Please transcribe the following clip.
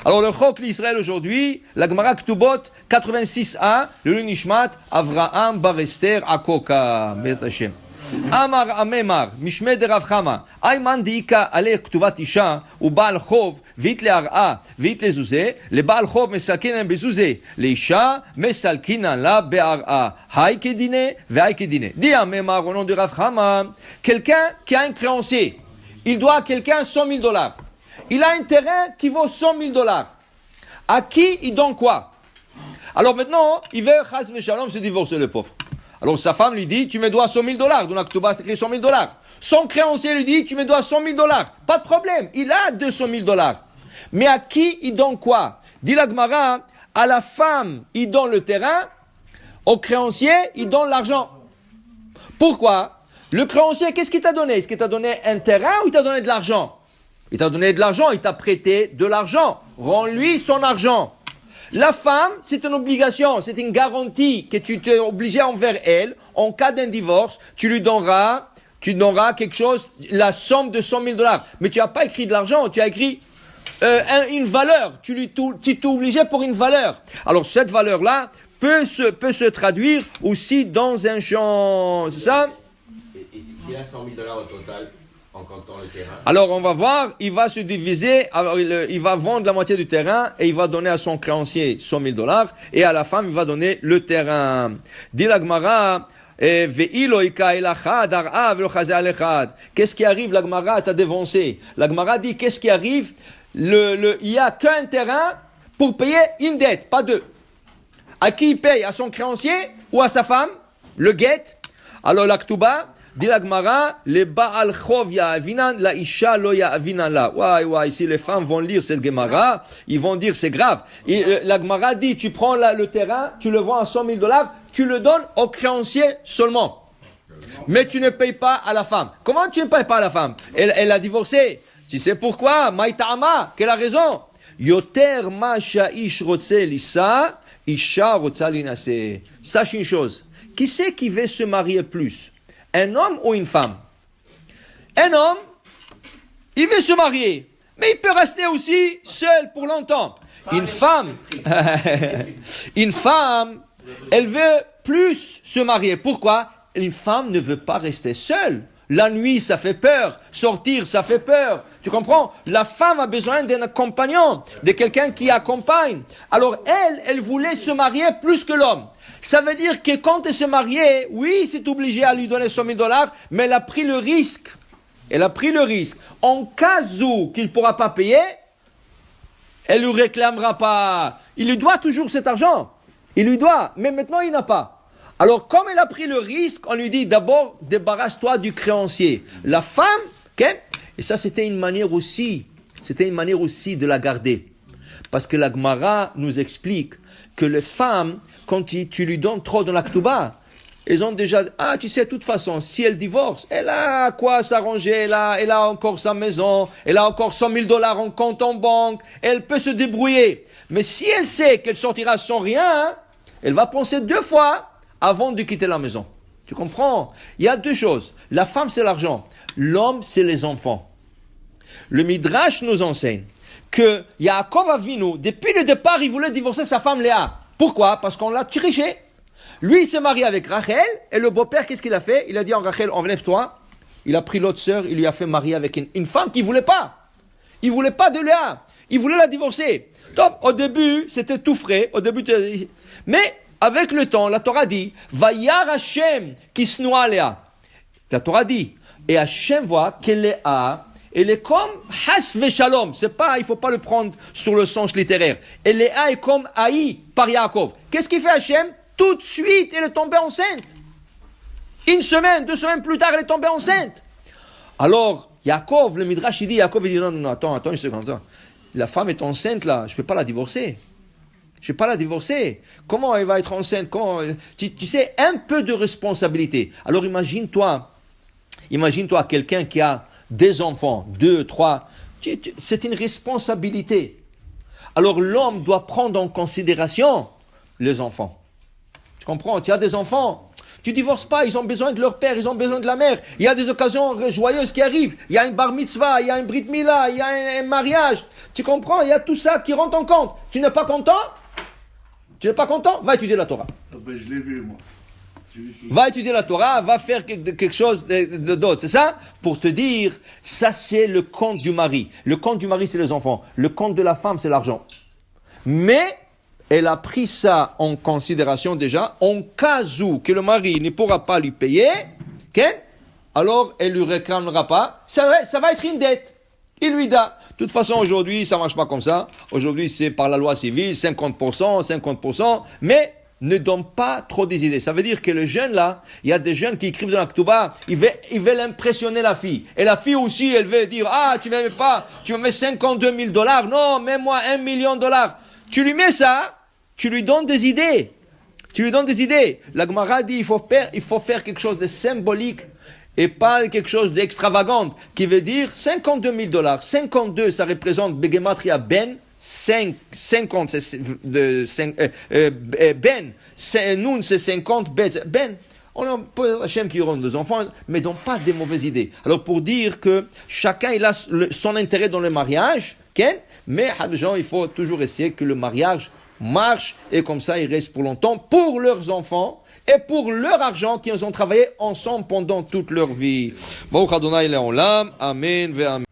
Alors le Chok l'Israël aujourd'hui, la Gemara Ktubot 86a, le Nishmat, Avraham Barester Akoka, Be'ez Hashem. Amar Amemar, Mishme de Rav Chama, Ayman Diika Ale Ktuvat Isha, ou Baal Chov, vite le Ar'a, vite le Zuzé, le Baal Chov mesalkinan bezuzé, le Isha mesalkinan la be'ar'a. Hay kedine, ve'hay kedine. Dis Amemar au nom de Rav Chama, quelqu'un qui a un créancier, il doit à quelqu'un $100,000. Il a un terrain qui vaut $100,000. À qui il donne quoi? Alors maintenant, il veut, chas v'shalom, se divorcer, le pauvre. Alors sa femme lui dit, tu me dois $100,000. Dans la Ketouba, c'est écrit $100,000. Son créancier lui dit, tu me dois $100,000. Pas de problème, il a $200,000. Mais à qui il donne quoi? Dit la Gemara, à la femme, il donne le terrain, au créancier, il donne l'argent. Pourquoi? Le créancier, qu'est-ce qu'il t'a donné? Est-ce qu'il t'a donné un terrain ou il t'a donné de l'argent? Il t'a donné de l'argent, il t'a prêté de l'argent. Rends-lui son argent. La femme, c'est une obligation, c'est une garantie que tu t'es obligé envers elle. En cas d'un divorce, tu donneras quelque chose, la somme de $100,000. Mais tu n'as pas écrit de l'argent, tu as écrit une valeur. Tu t'es obligé pour une valeur. Alors cette valeur-là peut se traduire aussi dans un champ, c'est ça? Et s'il a $100,000 au total, en comptant le terrain. Alors on va voir, il va se diviser, il va vendre la moitié du terrain et il va donner à son créancier $100,000 et à la femme il va donner le terrain. Dit la Gemara, qu'est-ce qui arrive? La Gemara t'a dévancé. La Gemara dit qu'est-ce qui arrive? Il y a qu'un terrain pour payer une dette, pas deux. À qui il paye? À son créancier ou à sa femme? Le guet. Alors la Ketouba dit la Gemara, le Baal Chov ya'avinan, la Isha lo ya'avinan la. Ouais, si les femmes vont lire cette Gemara, ils vont dire c'est grave. La Gemara dit, tu prends le terrain, tu le vends à $100,000, tu le donnes au créancier seulement. Mais tu ne payes pas à la femme. Comment tu ne payes pas à la femme? Elle a divorcé. Tu sais pourquoi? Maïta'ama, quelle a raison? Yoter ma sha'ish rotse lisa, Isha rotsa linase. Sache une chose. Qui c'est qui veut se marier plus? Un homme ou une femme? Un homme, il veut se marier, mais il peut rester aussi seul pour longtemps. Une femme, elle veut plus se marier. Pourquoi? Une femme ne veut pas rester seule. La nuit, ça fait peur. Sortir, ça fait peur. Tu comprends? La femme a besoin d'un compagnon, de quelqu'un qui accompagne. Alors elle voulait se marier plus que l'homme. Ça veut dire que quand elle s'est mariée, oui, c'est obligé à lui donner $100,000, mais elle a pris le risque. Elle a pris le risque. En cas où qu'il ne pourra pas payer, elle ne lui réclamera pas. Il lui doit toujours cet argent. Il lui doit, mais maintenant il n'a pas. Alors comme elle a pris le risque, on lui dit d'abord, débarrasse-toi du créancier. La femme, okay? Et ça c'était une manière aussi de la garder. Parce que la Gemara nous explique que les femmes, quand tu lui donnes trop dans la Ketouba, elles ont déjà, tu sais, de toute façon, si elle divorce, elle a quoi s'arranger, elle a encore sa maison, elle a encore $100,000 en compte en banque, elle peut se débrouiller. Mais si elle sait qu'elle sortira sans rien, elle va penser 2 fois avant de quitter la maison. Tu comprends? Il y a 2 choses. La femme, c'est l'argent. L'homme, c'est les enfants. Le Midrash nous enseigne que Yaakov Avinu, depuis le départ, il voulait divorcer sa femme Léa. Pourquoi? Parce qu'on l'a triché. Lui, il s'est marié avec Rachel, et le beau-père, qu'est-ce qu'il a fait? Il a dit à Rachel, enlève-toi. Il a pris l'autre sœur, il lui a fait marier avec une femme qu'il voulait pas. Il voulait pas de Léa. Il voulait la divorcer. Donc, au début, c'était tout frais. Mais, avec le temps, la Torah dit, Vayar Hashem kisnoa Léa. La Torah dit, et Hashem voit que Léa, elle est comme Has Veshalom. C'est pas, il faut pas le prendre sur le sens littéraire. Et Léa est comme haï par Yaakov. Qu'est-ce qu'il fait Hachem? Tout de suite, elle est tombée enceinte. 1 semaine, 2 semaines plus tard, elle est tombée enceinte. Alors, Yaakov, le Midrash, il dit, non, attends une seconde. La femme est enceinte là, je peux pas la divorcer. Je vais pas la divorcer. Comment elle va être enceinte? Tu sais, un peu de responsabilité. Alors imagine-toi quelqu'un qui a des enfants, 2, 3, c'est une responsabilité. Alors l'homme doit prendre en considération les enfants. Tu comprends? Tu as des enfants, Tu divorces pas, ils ont besoin de leur père, ils ont besoin de la mère. Il y a des occasions joyeuses qui arrivent. Il y a une bar mitzvah, il y a un brit mila, il y a un mariage. Tu comprends? Il y a tout ça qui rentre en compte. Tu n'es pas content? Tu n'es pas content? Va étudier la Torah. Ben, je l'ai vu, moi. Va étudier la Torah, va faire quelque chose d'autre. C'est ça? Pour te dire, ça c'est le compte du mari. Le compte du mari, c'est les enfants. Le compte de la femme, c'est l'argent. Mais elle a pris ça en considération déjà, en cas où que le mari ne pourra pas lui payer, okay? Alors elle lui réclamera pas, ça va être une dette. Il lui donne. De toute façon, aujourd'hui, ça marche pas comme ça. Aujourd'hui, c'est par la loi civile, 50%, mais ne donne pas trop des idées. Ça veut dire que le jeune là, il y a des jeunes qui écrivent dans la Ketouba, ils veulent impressionner la fille. Et la fille aussi, elle veut dire, tu m'aimes pas, tu me mets $52 000, non, mets-moi $1 million. Tu lui mets ça, tu lui donnes des idées. La Gemara dit, il faut faire quelque chose de symbolique et pas quelque chose d'extravagant, qui veut dire $52 000. 52, ça représente Begematria Ben, 50, c'est Ben, Noun, c'est 50, Ben. On peut Hachem qui rend des enfants, mais donc pas des mauvaises idées. Alors pour dire que chacun il a son intérêt dans le mariage, mais il faut toujours essayer que le mariage marche et comme ça ils restent pour longtemps pour leurs enfants et pour leur argent qu'ils ont travaillé ensemble pendant toute leur vie. Baruch Adonai Le'olam, Amen ve Amen.